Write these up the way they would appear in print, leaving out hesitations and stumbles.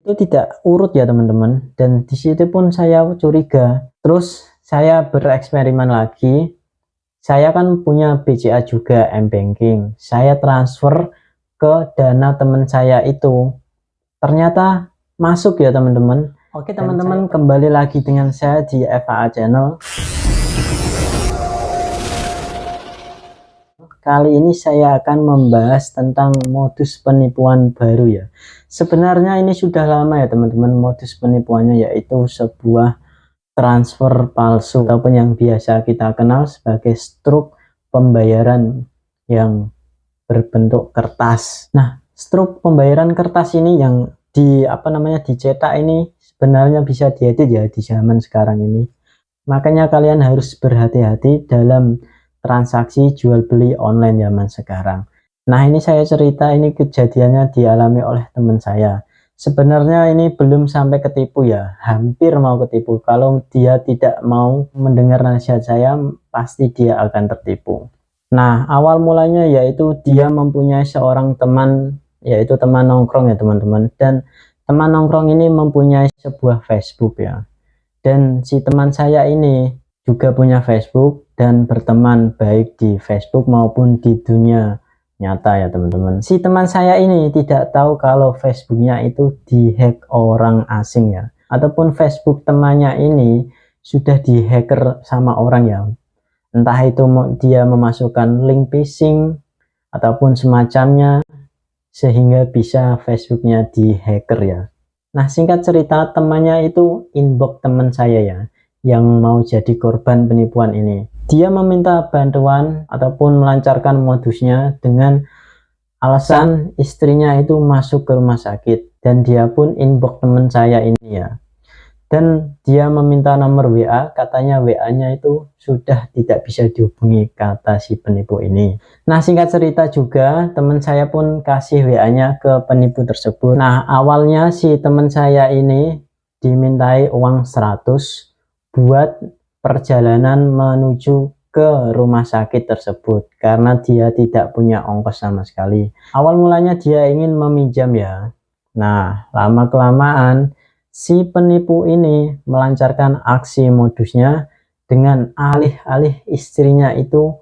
itu tidak urut ya teman-teman, dan di situ pun saya curiga. Terus saya bereksperimen lagi. Saya kan punya BCA juga, M-Banking. Saya transfer ke dana teman saya itu. Ternyata masuk ya teman-teman. Oke teman-teman, kembali lagi dengan saya di FAA Channel. Kali ini saya akan membahas tentang modus penipuan baru ya. Sebenarnya ini sudah lama ya teman-teman, modus penipuannya yaitu sebuah transfer palsu ataupun yang biasa kita kenal sebagai struk pembayaran yang berbentuk kertas. Nah, struk pembayaran kertas ini yang dicetak ini sebenarnya bisa diedit ya di zaman sekarang ini. Makanya kalian harus berhati-hati dalam transaksi jual beli online zaman sekarang. Nah, ini saya cerita, ini kejadiannya dialami oleh teman saya. Sebenarnya ini belum sampai ketipu ya, hampir mau ketipu. Kalau dia tidak mau mendengar nasihat saya, pasti dia akan tertipu. Nah, awal mulanya yaitu dia mempunyai seorang teman, yaitu teman nongkrong ya teman-teman. Dan teman nongkrong ini mempunyai sebuah Facebook ya. Dan si teman saya ini juga punya Facebook dan berteman baik di Facebook maupun di dunia nyata ya teman-teman. Si teman saya ini tidak tahu kalau Facebooknya itu dihack orang asing ya, ataupun Facebook temannya ini sudah dihacker sama orang ya, entah itu dia memasukkan link phishing ataupun semacamnya sehingga bisa Facebooknya dihacker ya. Nah, singkat cerita, temannya itu inbox teman saya ya, yang mau jadi korban penipuan ini. Dia meminta bantuan ataupun melancarkan modusnya dengan alasan istrinya itu masuk ke rumah sakit, dan dia pun inbox teman saya ini ya. Dan dia meminta nomor WA, katanya WA-nya itu sudah tidak bisa dihubungi, kata si penipu ini. Nah, singkat cerita juga teman saya pun kasih WA-nya ke penipu tersebut. Nah, awalnya si teman saya ini dimintai uang 100 buat perjalanan menuju ke rumah sakit tersebut karena dia tidak punya ongkos sama sekali. Awal mulanya dia ingin meminjam ya. Nah, lama-kelamaan si penipu ini melancarkan aksi modusnya dengan alih-alih istrinya itu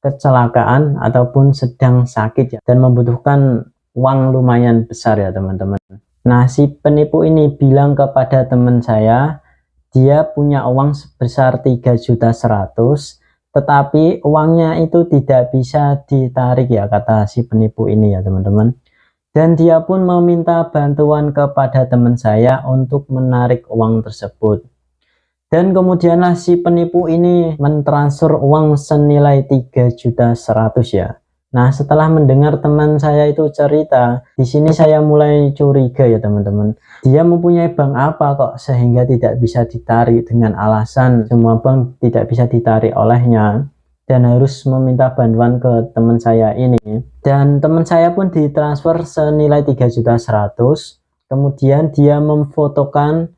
kecelakaan ataupun sedang sakit ya, dan membutuhkan uang lumayan besar ya teman-teman. Nah, si penipu ini bilang kepada teman saya, dia punya uang sebesar 3.100.000, tetapi uangnya itu tidak bisa ditarik ya, kata si penipu ini ya teman-teman. Dan dia pun meminta bantuan kepada teman saya untuk menarik uang tersebut. Dan kemudianlah si penipu ini mentransfer uang senilai 3.100.000 ya. Nah, setelah mendengar teman saya itu cerita, di sini saya mulai curiga ya teman-teman. Dia mempunyai bank apa kok sehingga tidak bisa ditarik, dengan alasan semua bank tidak bisa ditarik olehnya, dan harus meminta bantuan ke teman saya ini. Dan teman saya pun ditransfer senilai 3.100.000. Kemudian dia memfotokan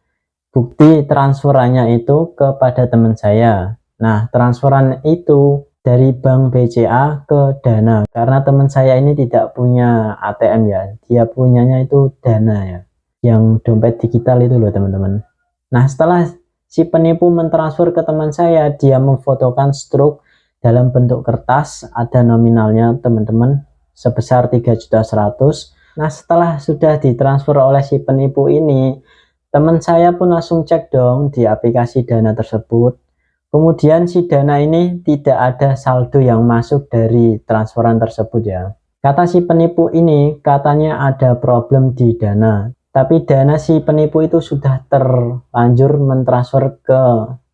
bukti transferannya itu kepada teman saya. Nah, transferan itu dari bank BCA ke Dana, karena teman saya ini tidak punya ATM ya, dia punyanya itu Dana ya, yang dompet digital itu loh teman-teman. Nah, setelah si penipu mentransfer ke teman saya, dia memfotokan struk dalam bentuk kertas, ada nominalnya teman-teman sebesar 3.100.000. Nah, setelah sudah ditransfer oleh si penipu ini, teman saya pun langsung cek dong di aplikasi Dana tersebut. Kemudian si Dana ini tidak ada saldo yang masuk dari transferan tersebut ya. Kata si penipu ini, katanya ada problem di Dana, tapi dana si penipu itu sudah terlanjur mentransfer ke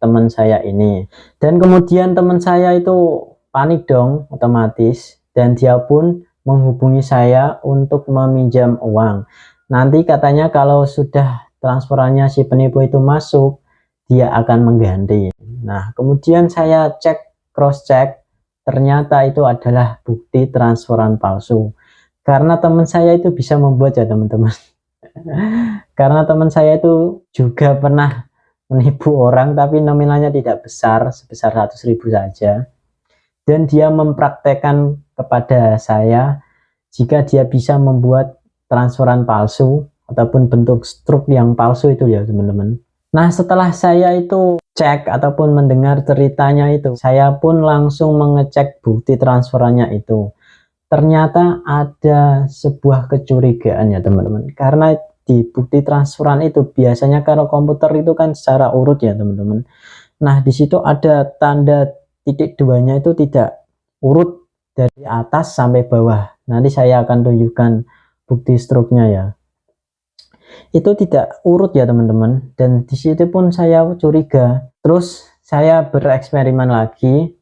teman saya ini. Dan kemudian teman saya itu panik dong otomatis, dan dia pun menghubungi saya untuk meminjam uang. Nanti katanya kalau sudah transferannya si penipu itu masuk, dia akan mengganti. Nah, kemudian saya cross check, ternyata itu adalah bukti transferan palsu. Karena teman saya itu bisa membuat ya teman-teman. Karena teman saya itu juga pernah menipu orang, tapi nominalnya tidak besar, sebesar 100.000 saja. Dan dia mempraktekkan kepada saya, jika dia bisa membuat transferan palsu, ataupun bentuk struk yang palsu itu ya teman-teman. Nah setelah saya itu cek ataupun mendengar ceritanya itu, saya pun langsung mengecek bukti transferannya itu. Ternyata ada sebuah kecurigaan ya teman-teman, karena di bukti transferan itu biasanya kalau komputer itu kan secara urut ya teman-teman. Nah di situ ada tanda titik duanya itu tidak urut dari atas sampai bawah. Nanti saya akan tunjukkan bukti struknya ya. Itu tidak urut ya teman-teman, dan di situ pun saya curiga. Terus saya bereksperimen lagi.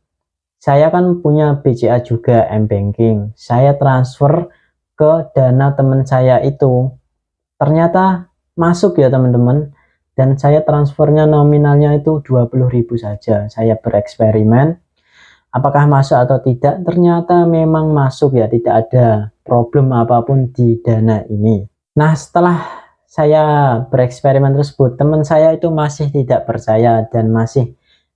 Saya kan punya BCA juga, M-Banking. Saya transfer ke dana teman saya itu. Ternyata masuk ya teman-teman. Dan saya transfernya nominalnya itu 20.000 saja. Saya bereksperimen. Apakah masuk atau tidak? Ternyata memang masuk ya. Tidak ada problem apapun di dana ini. Nah setelah saya bereksperimen tersebut, teman saya itu masih tidak percaya dan masih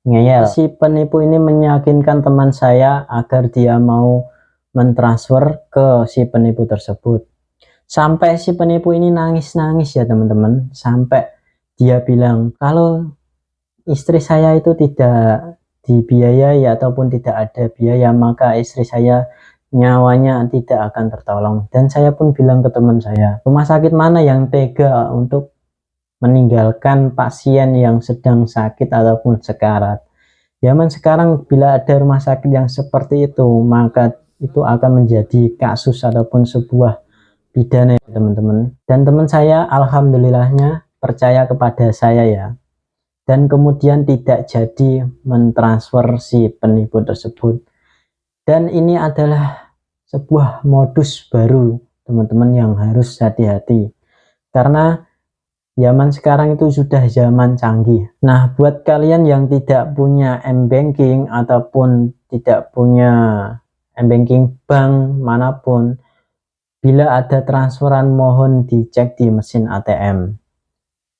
ngeyel. Si penipu ini meyakinkan teman saya agar dia mau mentransfer ke si penipu tersebut. Sampai si penipu ini nangis-nangis ya teman-teman. Sampai dia bilang kalau istri saya itu tidak dibiayai ataupun tidak ada biaya, maka istri saya nyawanya tidak akan tertolong. Dan saya pun bilang ke teman saya, rumah sakit mana yang tega untuk meninggalkan pasien yang sedang sakit ataupun sekarat. Zaman sekarang bila ada rumah sakit yang seperti itu, maka itu akan menjadi kasus ataupun sebuah pidana ya teman-teman. Dan teman saya alhamdulillahnya percaya kepada saya ya, dan kemudian tidak jadi mentransfer si penipu tersebut. Dan ini adalah sebuah modus baru teman-teman yang harus hati-hati, karena zaman sekarang itu sudah zaman canggih. Nah buat kalian yang tidak punya M-Banking ataupun tidak punya M-Banking bank manapun, bila ada transferan mohon dicek di mesin ATM.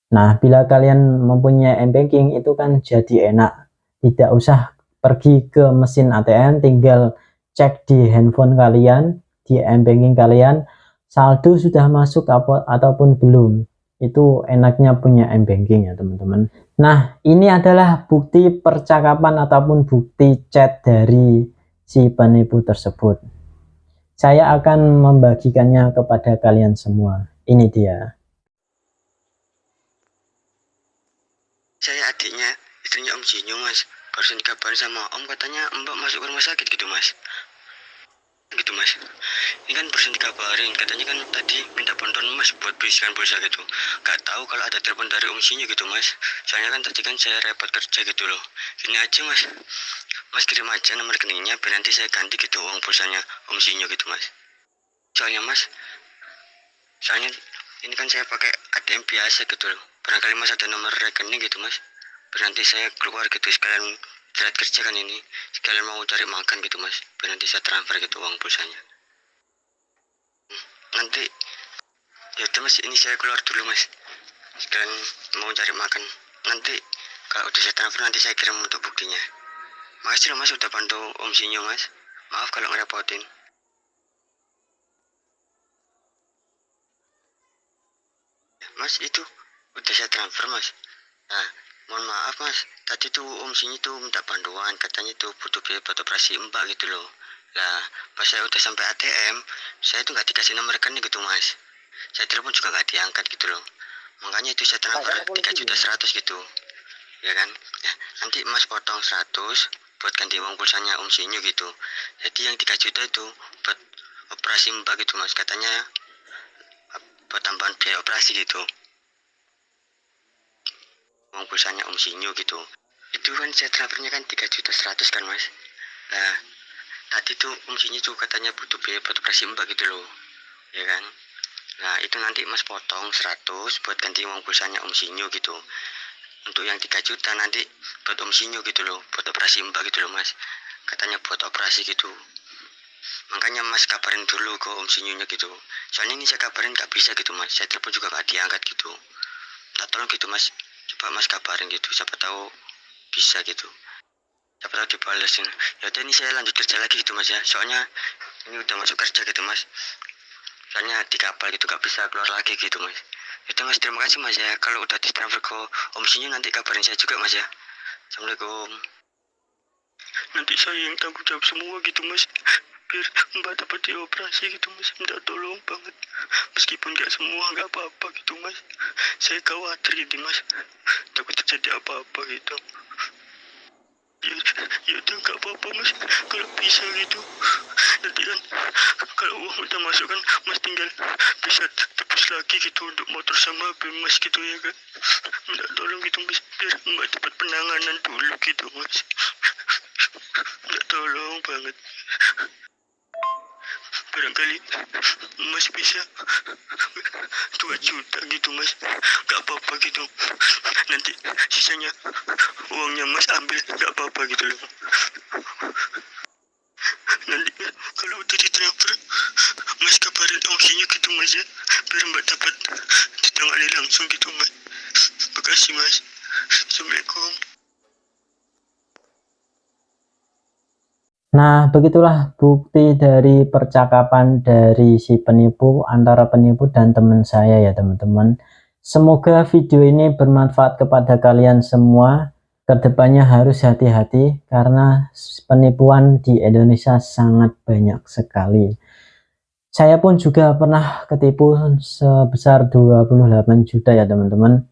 Nah, bila kalian mempunyai M-Banking itu kan jadi enak. Tidak usah pergi ke mesin ATM, tinggal cek di handphone kalian, di M-Banking kalian, saldo sudah masuk ataupun belum. Itu enaknya punya M-Banking ya teman-teman. Nah, ini adalah bukti percakapan ataupun bukti chat dari si penipu tersebut. Saya akan membagikannya kepada kalian semua. Ini dia. Saya adiknya, istrinya Om Jinyo mas. Barusan dikabarin sama Om katanya Mbak masuk ke rumah sakit gitu mas. Gitu mas. Ini kan barusan dikabarin katanya kan tadi minta bantuan mas buat bisikan pulsa gitu. Gak tahu kalau ada telepon dari Om Jinyo gitu mas. Soalnya kan tadi kan saya repot kerja gitu loh. Gini aja mas. Mas kirim aja nomor rekeningnya biar nanti saya ganti gitu uang pulsanya Om Jinyo gitu mas. Soalnya ini kan saya pakai ATM biasa gitu loh. Barangkali mas ada nomor rekening gitu mas. Biar nanti saya keluar gitu sekalian istirahat kerja kan ini. Sekalian mau cari makan gitu mas. Biar nanti saya transfer gitu uang pulsanya. Nanti ya udah mas, ini saya keluar dulu mas. Sekalian mau cari makan. Nanti kalau udah saya transfer nanti saya kirim untuk buktinya. Makasih loh mas udah bantu Om Sinyo mas. Maaf kalau ngerepotin. Mas itu udah saya transfer mas. Nah mohon maaf mas, tadi tuh Om Sinyo tuh minta bantuan, katanya tuh butuh biaya buat operasi mbak gitu loh. Lah pas saya udah sampai ATM, saya tuh nggak dikasih nomor rekening gitu mas. Saya telepon juga nggak diangkat gitu loh. Makanya itu saya transfer 3.100.000 gitu. Ya kan? Ya, nanti mas potong 100 buat ganti uang pulsanya Om Sinyo gitu. Jadi yang 3 juta itu buat operasi mbak gitu mas, katanya buat tambahan biaya operasi gitu. Uang pulsanya Om Sinyo gitu. Itu kan saya transfernya kan 3.100.000 kan mas. Nah tadi tuh Om Sinyo tuh katanya butuh biaya buat operasi mbak gitu loh. Ya kan? Nah itu nanti mas potong 100 buat ganti uang pulsanya Om Sinyo gitu. Untuk yang 3 juta nanti buat Om Sinyo gitu loh, buat operasi mbak gitu loh mas. Katanya buat operasi gitu. Makanya mas kabarin dulu ke Om Sinyo nya gitu. Soalnya ini saya kabarin gak bisa gitu mas. Saya telepon juga gak diangkat gitu. Nah tolong gitu mas, coba mas kabarin gitu, siapa tahu bisa gitu. Siapa tahu dibalesin. Ya udah ini saya lanjut kerja lagi gitu mas ya. Soalnya ini udah masuk kerja gitu mas. Soalnya di kapal gitu gak bisa keluar lagi gitu mas. Itu Mas, terima kasih Mas ya. Kalau udah ditransfer ke Om Sinyo nanti kabarin saya juga Mas ya. Assalamualaikum. Nanti saya yang tanggung jawab semua gitu Mas, biar Mbak dapat dioperasi gitu Mas. Minta tolong banget, meskipun gak semua gak apa-apa gitu Mas. Saya khawatir gitu Mas, takut terjadi apa-apa gitu. Ya udah gak apa-apa Mas, kalau bisa gitu. Nanti kan kalau uang udah masuk kan Mas tinggal bisa tebus lagi gitu untuk motor sama HP Mas gitu ya kan. Minta tolong gitu Mas, biar Mbak dapat penanganan dulu gitu Mas. Minta tolong banget. Barangkali Mas bisa 2 juta gitu Mas, gak apa-apa gitu. Nanti sisanya uangnya Mas ambil, gak apa-apa gitu loh. Nanti kalau udah ditransfer Mas kabarin Om Sinyo gitu Mas ya, biar Mbak dapat ditangani langsung gitu Mas. Makasih Mas. Assalamualaikum. Nah, begitulah bukti dari percakapan dari si penipu, antara penipu dan teman saya ya teman-teman. Semoga video ini bermanfaat kepada kalian semua. Kedepannya harus hati-hati karena penipuan di Indonesia sangat banyak sekali. Saya pun juga pernah ketipu sebesar 28 juta ya teman-teman.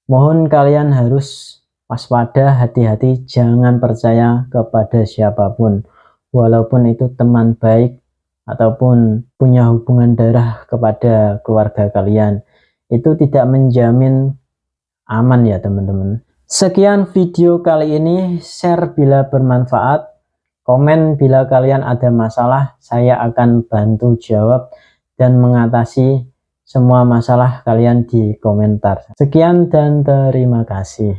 Mohon kalian harus waspada, hati-hati, jangan percaya kepada siapapun, walaupun itu teman baik ataupun punya hubungan darah kepada keluarga kalian. Itu tidak menjamin aman ya teman-teman. Sekian video kali ini, share bila bermanfaat, komen bila kalian ada masalah, saya akan bantu jawab dan mengatasi semua masalah kalian di komentar. Sekian dan terima kasih.